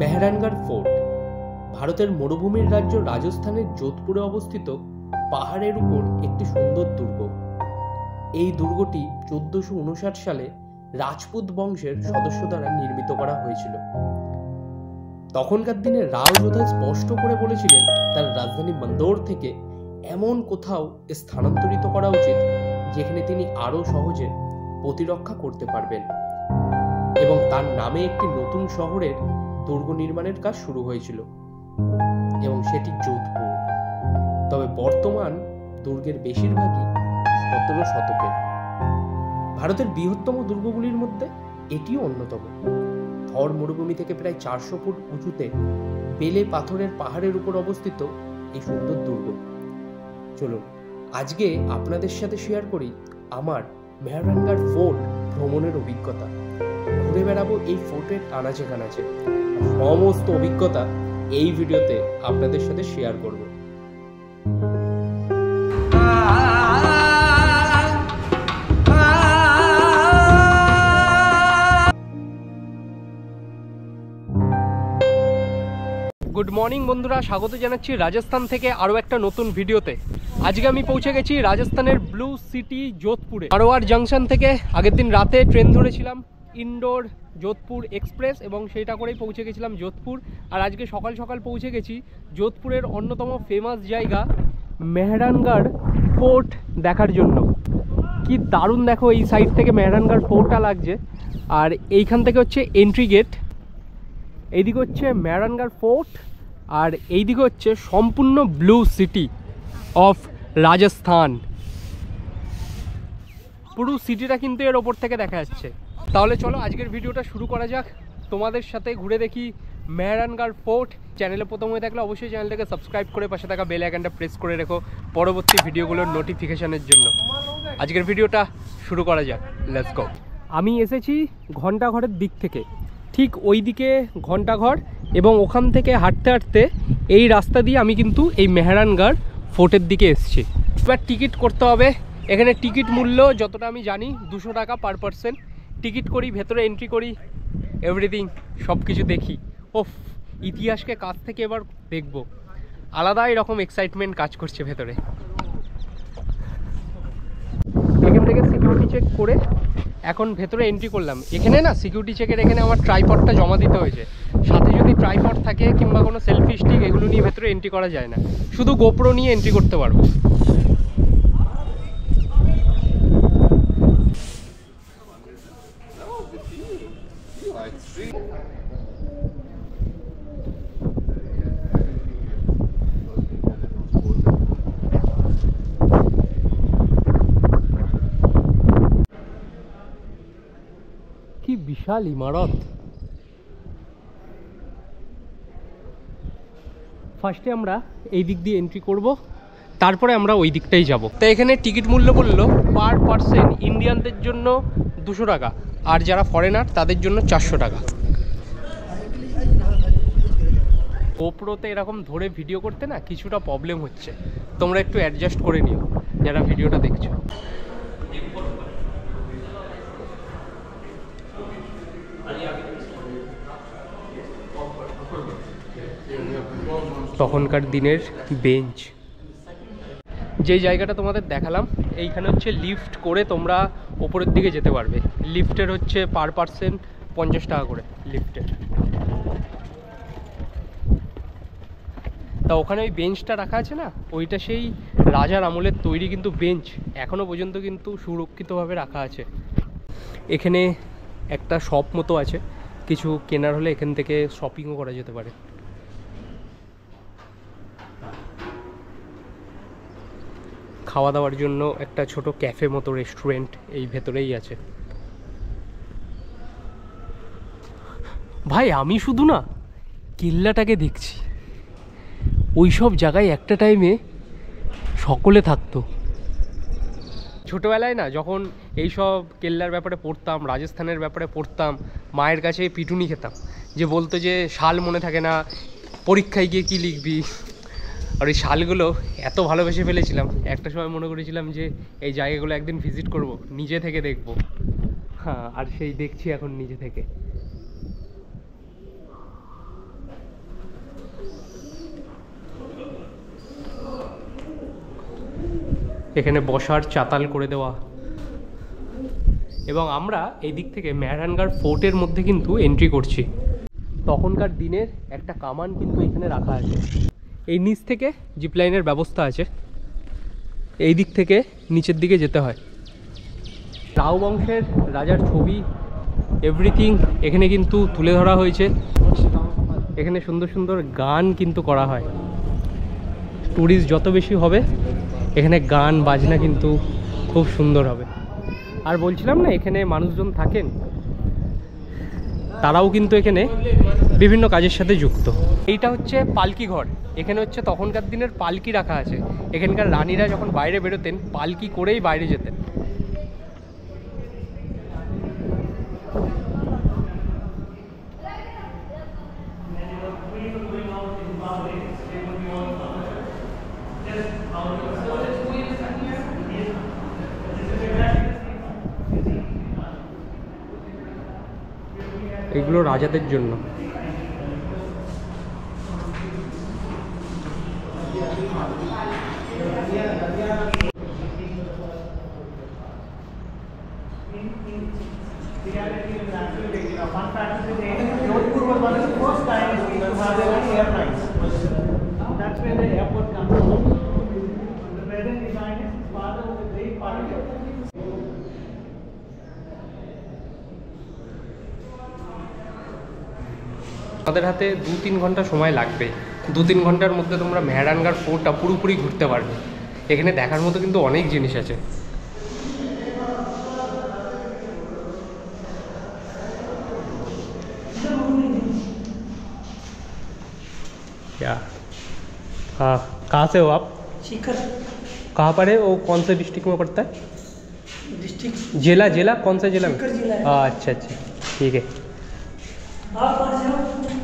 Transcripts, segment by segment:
Mehrangarh fort ভারতের মরুভূমির রাজ্য রাজস্থানের যোধপুরে অবস্থিত পাহাড়ের উপর একটি সুন্দর দুর্গ। এই দুর্গটি 1459 সালে রাজপুত বংশের সদস্য দ্বারা নির্মিত করা হয়েছিল। তখনকার দিনে রাও যোধা স্পষ্ট করে বলেছিলেন তার রাজধানী মন্দোর থেকে এমন কোথাও স্থানান্তরিত করা উচিত যেখানে তিনি আরো সহজে প্রতিরক্ষা করতে পারবেন, এবং তার নামে একটি নতুন শহরের দুর্গ নির্মাণের কাজ শুরু হয়েছিল, এবং সেটি যোধপুর। তবে বর্তমান দুর্গের বেশিরভাগই 17 শতকের। ভারতের বৃহত্তম দুর্গগুলির মধ্যে এটিও অন্যতম। থর মরুভূমি থেকে প্রায় 400 ফুট উঁচুতে বেলে পাথরের পাহাড়ের উপর অবস্থিত এই সুন্দর দুর্গ। চলুন আজকে আপনাদের সাথে শেয়ার করি আমার মেহরানগড় ফোর্ট ভ্রমণের অভিজ্ঞতা। ঘুরে বেড়াবো এই ফোর্টের আনাচে কানাচে, সমস্ত অভিজ্ঞতা এই ভিডিওতে আপনাদের সাথে শেয়ার করব। গুড মর্নিং বন্ধুরা, স্বাগত জানাচ্ছি রাজস্থান থেকে আরও একটা নতুন ভিডিওতে। আজকে আমি পৌঁছে গেছি রাজস্থানের ব্লু সিটি যোধপুরে। মারোয়ার জাংশন থেকে আগের দিন রাতে ট্রেন ধরেছিলাম ইন্দোর যোধপুর এক্সপ্রেস, এবং সেইটা করেই পৌঁছে গেছিলাম যোধপুর। আর আজকে সকাল সকাল পৌঁছে গেছি যোধপুরের অন্যতম ফেমাস জায়গা মেহরানগড় ফোর্ট দেখার জন্য। কি দারুণ দেখো, এই সাইড থেকে মেহরানগড় ফোর্টটা লাগছে, আর এইখান থেকে হচ্ছে এন্ট্রি গেট। এইদিকে হচ্ছে মেহরানগড় ফোর্ট, আর এইদিকে হচ্ছে সম্পূর্ণ ব্লু সিটি অফ রাজস্থান। পুরো সিটিটা কিন্তু এর ওপর থেকে দেখা যাচ্ছে। তাহলে চলো আজকের ভিডিওটা শুরু করা যাক। তোমাদের সাথে ঘুরে দেখি মেহরানগড় ফোর্ট। চ্যানেলে প্রথম হয়ে থাকলে অবশ্যই চ্যানেলটাকে সাবস্ক্রাইব করে পাশে থাকা বেল আইকনটা প্রেস করে রেখো পরবর্তী ভিডিওগুলোর নোটিফিকেশানের জন্য। আজকের ভিডিওটা শুরু করা যাক, লেটস গো। আমি এসেছি ঘন্টাঘরের দিক থেকে, ঠিক ওই দিকে ঘন্টাঘর, এবং ওখান থেকে হাঁটতে হাঁটতে এই রাস্তা দিয়ে আমি কিন্তু এই মেহরানগড় ফোর্টের দিকে এসেছি। এবার টিকিট করতে হবে। এখানে টিকিট মূল্য যতটা আমি জানি 200 টাকা পার পারসন। টিকিট করি, ভেতরে এন্ট্রি করি, এভরিথিং সব কিছু দেখি। ওফ, ইতিহাসকে কাছ থেকে এবার দেখব। আলাদাই রকম এক্সাইটমেন্ট কাজ করছে ভেতরে। এখান থেকে সিকিউরিটি চেক করে এখন ভেতরে এন্ট্রি করলাম। এখানে না সিকিউরিটি চেকের এখানে আমার ট্রাইপডটা জমা দিতে হয়েছে। সাথে যদি ট্রাইপড থাকে কিংবা কোনো সেলফি স্টিক, এগুলো নিয়ে ভেতরে এন্ট্রি করা যায় না, শুধু গোপ্রো নিয়ে এন্ট্রি করতে পারবো। কি বিশাল ইমারত। ফার্স্টে আমরা এই দিক দিয়ে এন্ট্রি করব, তারপরে আমরা ওই দিকটাই যাব। তো এখানে টিকিট মূল্য বললো পার পারসন ইন্ডিয়ানদের জন্য 200 টাকা, আর যারা ফরেনার তাদের জন্য 400 টাকা। গোপ্রোতে এরকম ধরে ভিডিও করতে না কিছুটা প্রবলেম হচ্ছে, তোমরা একটু অ্যাডজাস্ট করে নিও যারা ভিডিওটা দেখছো। তখনকার দিনের বেঞ্চ। যে জায়গাটা তোমাদের দেখালাম, এইখানে হচ্ছে লিফট করে তোমরা ওপরের দিকে যেতে পারবে। লিফটের হচ্ছে পার পারসন 50 টাকা করে লিফটের। তা ওখানে ওই বেঞ্চটা রাখা আছে না, ওইটা সেই রাজার আমলের তৈরি কিন্তু বেঞ্চ, এখনও পর্যন্ত কিন্তু সুরক্ষিতভাবে রাখা আছে। এখানে একটা শপ মতো আছে, কিছু কেনার হলে এখান থেকে শপিংও করা যেতে পারে। খাওয়া দাওয়ার জন্য একটা ছোট ক্যাফে মতো রেস্টুরেন্ট এই ভেতরেই আছে। ভাই আমি শুধু না কেল্লাটাকে দেখছি, ওই সব জায়গায় একটা টাইমে সকলে থাকতো। ছোটোবেলায় না যখন এইসব কেল্লার ব্যাপারে পড়তাম, রাজস্থানের ব্যাপারে পড়তাম, মায়ের কাছে পিটুনি খেতাম, যে বলতো যে সাল মনে থাকে না, পরীক্ষায় গিয়ে কী লিখবি। আর এই শালগুলো এত ভালোবেসে ফেলেছিলাম, একটা সময় মনে করেছিলাম যে এই জায়গাগুলো একদিন ভিজিট করব, নিজে থেকে দেখব। হ্যাঁ, আর সেই দেখছি এখন নিজে থেকে। এখানে বসার চাতাল করে দেওয়া। এবং আমরা এই দিক থেকে মেহরানগড় ফোর্টের মধ্যে কিন্তু এন্ট্রি করছি। তখনকার দিনের একটা কামান কিন্তু এখানে রাখা আছে। এই নিচ থেকে জিপলাইনের ব্যবস্থা আছে, এই দিক থেকে নিচের দিকে যেতে হয়। রাও বংশের রাজার ছবি এভরিথিং এখানে কিন্তু তুলে ধরা হয়েছে। এখানে সুন্দর সুন্দর গান কিন্তু করা হয়। ট্যুরিস্ট যত বেশি হবে এখানে গান বাজনা কিন্তু খুব সুন্দর হবে। আর বলছিলাম না, এখানে মানুষজন থাকেন, তারাও কিন্তু এখানে বিভিন্ন কাজের সাথে যুক্ত। এইটা হচ্ছে পালকি ঘর। এখানে হচ্ছে তখনকার দিনের পালকি রাখা আছে। এখানকার রানীরা যখন বাইরে বেরোতেন পালকি করেই বাইরে যেতেন। এগুলো রাজাদের জন্য। আমাদের হাতে 2-3 ঘন্টা সময় লাগবে। 2-3 ঘন্টার মধ্যে তোমরা মেহরানগড় ফোর্টটা পুরোপুরি ঘুরতে পারবে। এখানে দেখার মতো কিন্তু অনেক জিনিস আছে। क्या? हाँ, कहाँ से हो आप? सीकर। कहाँ पर है वो? कौन से डिस्ट्रिक्ट में पड़ता है? डिस्ट्रिक्ट जिला कौन सा जिला में? सीकर जिला है। हाँ, अच्छा ठीक है। आप कहाँ से हो?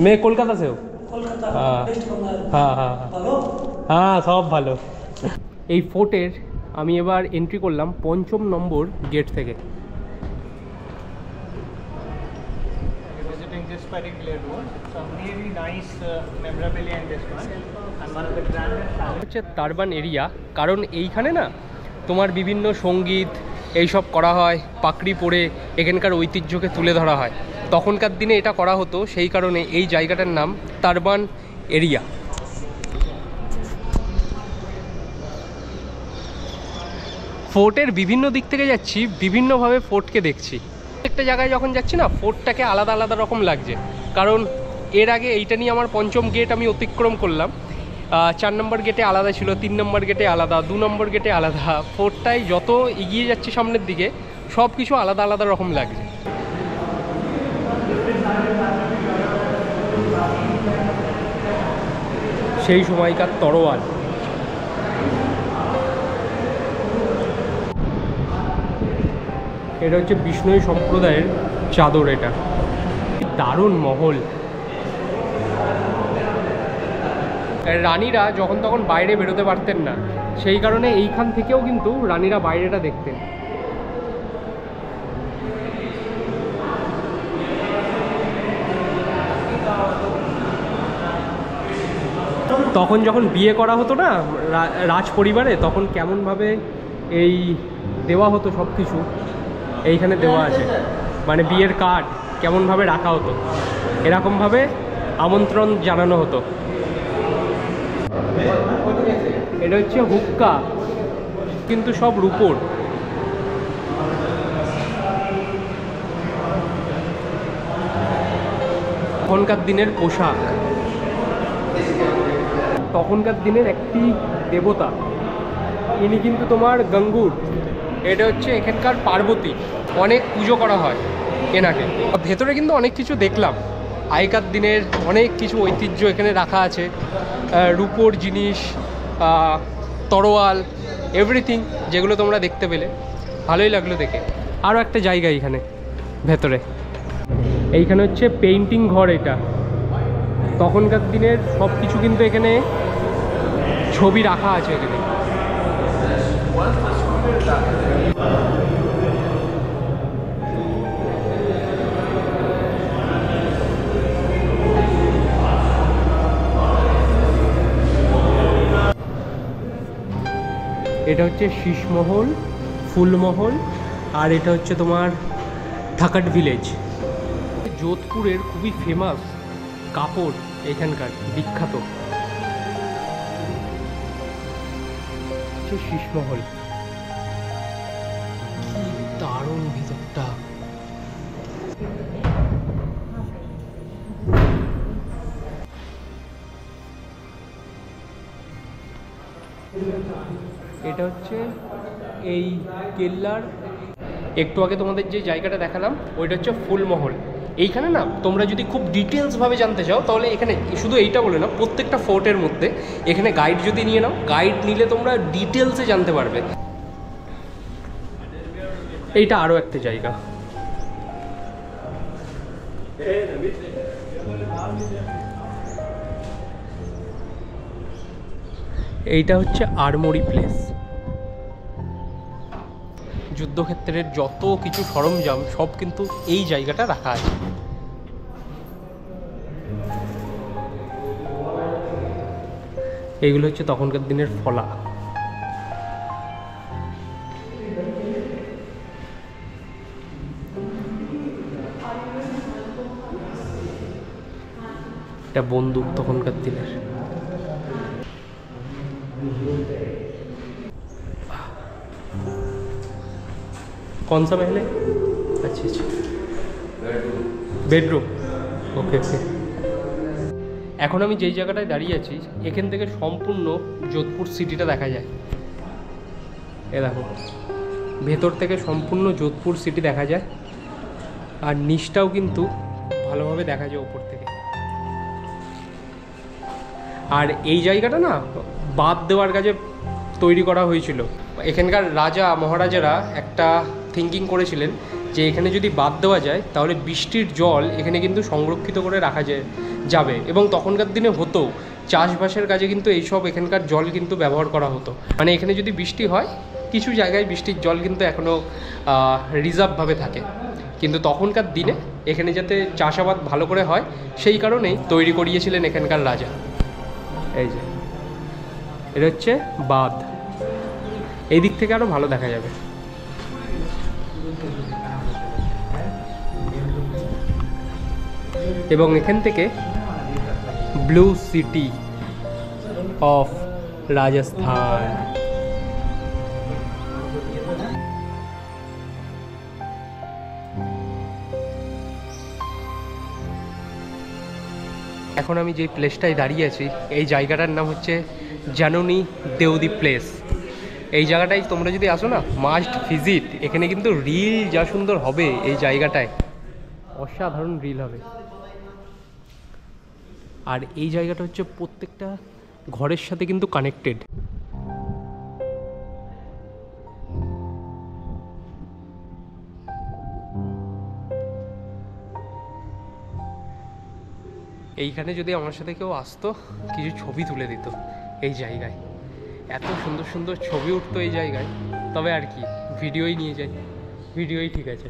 मैं कोलकाता से हूँ। कोलकाता। हाँ। वेस्ट बंगाल। हाँ हाँ हाँ ভালো? হ্যাঁ, সব ভালো। এই ফোর্টের আমি এবার এন্ট্রি করলাম 5ম নম্বর গেট থেকে। Visiting this particular road, some really nice memorabilia in this one, and one of the grandest হচ্ছে তারবান এরিয়া, কারণ এইখানে না তোমার বিভিন্ন সঙ্গীত এইসব করা হয়, পাকড়ি পরে এখানকার ঐতিহ্যকে তুলে ধরা হয়। তখনকার দিনে এটা করা হতো, সেই কারণে এই জায়গাটার নাম তারবান এরিয়া। ফোর্টের বিভিন্ন দিক থেকে যাচ্ছি, বিভিন্নভাবে ফোর্টকে দেখছি। একটা জায়গায় যখন যাচ্ছি না, ফোর্টটাকে আলাদা আলাদা রকম লাগছে। কারণ এর আগে এইটা নিয়ে আমার 5ম গেট আমি অতিক্রম করলাম। 4 নম্বর গেটে আলাদা ছিল, 3 নম্বর গেটে আলাদা, 2 নম্বর গেটে আলাদা। ফোর্টটায় যত এগিয়ে যাচ্ছে সামনের দিকে সব কিছু আলাদা আলাদা রকম লাগছে। সেই সময়কার তরোয়াল। এটা হচ্ছে বিষ্ণুই সম্প্রদায়ের চাদর। এটা দারুণ মহল। রানীরা যখন তখন বাইরে বেরোতে পারতেন না, সেই কারণে এইখান থেকেও কিন্তু রানীরা বাইরেটা দেখতেন। তখন যখন বিয়ে করা হতো না রাজ পরিবারে, তখন কেমনভাবে এই দেওয়া হতো সব কিছু এইখানে দেওয়া আছে। মানে বিয়ের কার্ড কেমনভাবে রাখা হতো, এরকমভাবে আমন্ত্রণ জানানো হতো। এটা হচ্ছে হুক্কা, কিন্তু সব রূপোর। তখনকার দিনের পোশাক, তখনকার দিনের একটি দেবতা, ইনি কিন্তু তোমার গঙ্গুর। এটা হচ্ছে এখানকার পার্বতী, অনেক পুজো করা হয় এনাকে। ভেতরে কিন্তু অনেক কিছু দেখলাম, আগেকার দিনের অনেক কিছু ঐতিহ্য এখানে রাখা আছে। রূপোর জিনিস, তরোয়াল, এভরিথিং, যেগুলো তোমরা দেখতে পেলে ভালোই লাগলো দেখে। আরও একটা জায়গা এখানে ভেতরে, এইখানে হচ্ছে পেইন্টিং ঘর। এটা তখনকার দিনের সব কিছু কিন্তু এখানে ছবি রাখা আছে এখানে। এটা হচ্ছে শীষমহল, ফুলমহল, আর এটা হচ্ছে তোমার থাকাট ভিলেজ। যোধপুরের খুবই ফেমাস কাপড় এখানকার বিখ্যাত হচ্ছে শীষমহল। কি দারুণ ভিতরটা। এটা হচ্ছে এই কেল্লার একটু আগে তোমাদের যে জায়গাটা দেখালাম ওইটা হচ্ছে ফুলমহল। এইখানে না তোমরা যদি খুব ডিটেলসভাবে জানতে চাও তাহলে এখানে শুধু এইটা বলে না, প্রত্যেকটা ফোর্টের মধ্যে এখানে গাইড যদি নিয়ে নাও, গাইড নিলে তোমরা ডিটেলসে জানতে পারবে। এইটা আরও একটা জায়গা। এইটা হচ্ছে আর্মোরি প্লেস। যুদ্ধক্ষেত্রের যত কিছু সরঞ্জাম সব কিন্তু এই জায়গাটা রাখা আছে। এইগুলো হচ্ছে তখনকার দিনের ফলা। এটা বন্দুক তখনকার দিনের। कौन सा महल है? अच्छा अच्छा, বেডরুম। ওকে ওকে। এখন আমি যেই জায়গাটায় দাঁড়িয়ে আছি এখান থেকে সম্পূর্ণ যোধপুর সিটিটা দেখা যায়। এ দেখো, ভেতর থেকে সম্পূর্ণ যোধপুর সিটি দেখা যায়, আর নিচটাও কিন্তু ভালোভাবে দেখা যায় ওপর থেকে। আর এই জায়গাটা না বাঁধ দেওয়ার কাজে তৈরি করা হয়েছিল। এখানকার রাজা মহারাজারা একটা থিঙ্কিং করেছিলেন যে এখানে যদি বাঁধ দেওয়া যায় তাহলে বৃষ্টির জল এখানে কিন্তু সংরক্ষিত করে রাখা যাবে, এবং তখনকার দিনে হতো চাষবাসের কাজে কিন্তু এইসব এখানকার জল কিন্তু ব্যবহার করা হতো। মানে এখানে যদি বৃষ্টি হয়, কিছু জায়গায় বৃষ্টির জল কিন্তু এখনও রিজার্ভভাবে থাকে, কিন্তু তখনকার দিনে এখানে যাতে চাষাবাদ ভালো করে হয় সেই কারণেই তৈরি করিয়েছিলেন এখানকার রাজা। এই যে এটা হচ্ছে বাঁধ, এই দিক থেকে আরও ভালো দেখা যাবে। এবং এখান থেকে ব্লু সিটি অফ রাজস্থান। এখন আমি যে প্লেসটায় দাঁড়িয়ে আছি এই জায়গাটার নাম হচ্ছে জানুনি দেওদি প্লেস। এই জায়গাটায় তোমরা যদি আসো না, মাস্ট ভিজিট। এখানে কিন্তু রিল যা সুন্দর হবে এই জায়গাটায়, অসাধারণ রিল হবে। আর এই জায়গাটা হচ্ছে প্রত্যেকটা ঘরের সাথে কিন্তু কানেক্টেড। এইখানে যদি আমার সাথে কেউ আসতো, কিছু ছবি তুলে দিত এই জায়গায়, এত সুন্দর সুন্দর ছবি উঠতো এই জায়গায়। তবে আর কি, ভিডিওই নিয়ে যাই, ভিডিওই ঠিক আছে।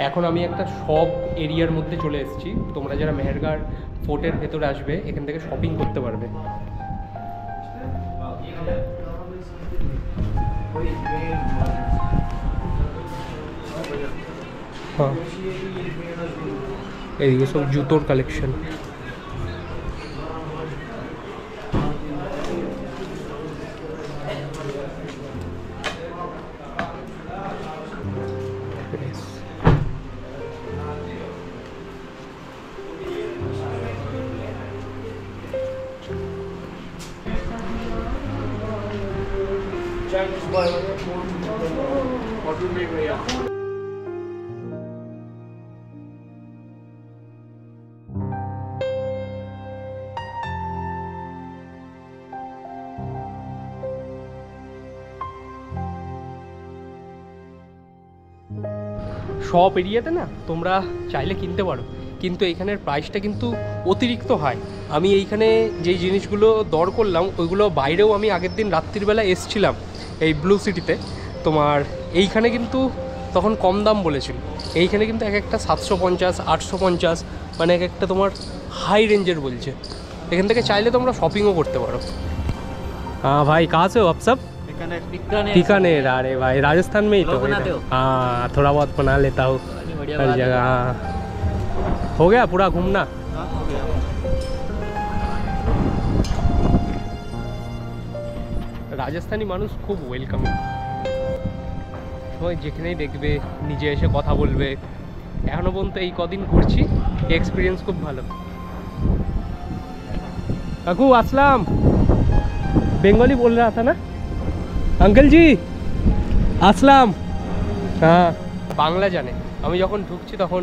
এখন আমি একটা সব এরিয়ার মধ্যে চলে এসেছি। তোমরা যারা মেহেরগড় ফোর্টের ভেতরে আসবে এখান থেকে শপিং করতে পারবে। হ্যাঁ, এদিকে সব জুতোর কালেকশন। সব এরিয়াতে না তোমরা চাইলে কিনতে পারো, কিন্তু এইখানের প্রাইসটা কিন্তু অতিরিক্ত হয়। আমি এইখানে যেই জিনিসগুলো দর করলাম ওইগুলো বাইরেও আমি আগের দিন রাত্রিবেলা এসছিলাম এই ব্লু সিটিতে, তোমার এইখানে কিন্তু তখন কম দাম বলেছিল। এইখানে কিন্তু এক একটা 750, 850, মানে এক একটা তোমার হাই রেঞ্জের বলছে। এখান থেকে চাইলে তোমরা শপিংও করতে পারো। हाँ भाई कहाँ से हो आप सब? बीकानेर। अरे भाई राजस्थान में ही तो। हाँ थोड़ा बहुत बना लेता हूँ हर जगह। हाँ हो गया पूरा घूमना। রাজস্থানী মানুষ খুব ওয়েলকামিং, সবাই যেখানেই দেখবে নিজে এসে কথা বলবে। এখনো পর্যন্ত এই কদিন ঘুরছি, এক্সপিরিয়েন্স খুব ভালো। কাকু আসলাম, বেঙ্গলি बोल रहा था ना अंकल जी আসলাম। হ্যাঁ বাংলা জানে, আমি যখন ঢুকছি তখন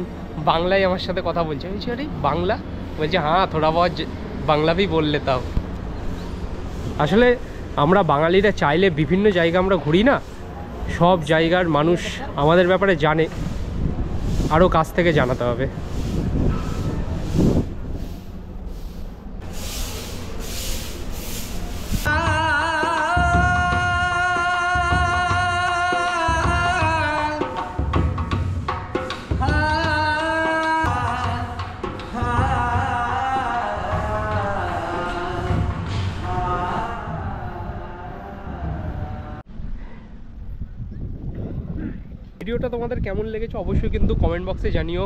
বাংলায় আমার সাথে কথা বলছে। আমি বলছি আরে বাংলা? বলছে হ্যাঁ থোড়া বহুত বাংলা भी बोल लेता हूँ। আসলে আমরা বাঙালিরা চাইলে বিভিন্ন জায়গা আমরা ঘুরি না, সব জায়গার মানুষ আমাদের ব্যাপারে জানে, আরও কাছ থেকে জানাতে হবে। ভিডিওটা তোমাদের কেমন লেগেছে অবশ্যই কিন্তু কমেন্ট বক্সে জানিও।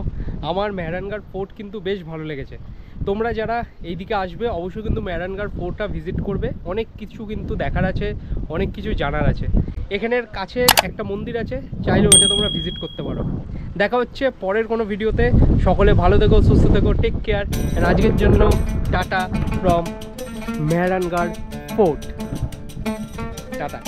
আমার মেহরানগড় ফোর্ট কিন্তু বেশ ভালো লেগেছে। তোমরা যারা এইদিকে আসবে অবশ্যই কিন্তু মেহরানগড় ফোর্টটা ভিজিট করবে। অনেক কিছু কিন্তু দেখার আছে, অনেক কিছু জানার আছে। এখানের কাছে একটা মন্দির আছে, চাইলে ওইটা তোমরা ভিজিট করতে পারো। দেখা হচ্ছে পরের কোনো ভিডিওতে। সকলে ভালো থেকো, সুস্থ থেকো, টেক কেয়ার। আজকের জন্য tata from Mehrangarh fort. Tata.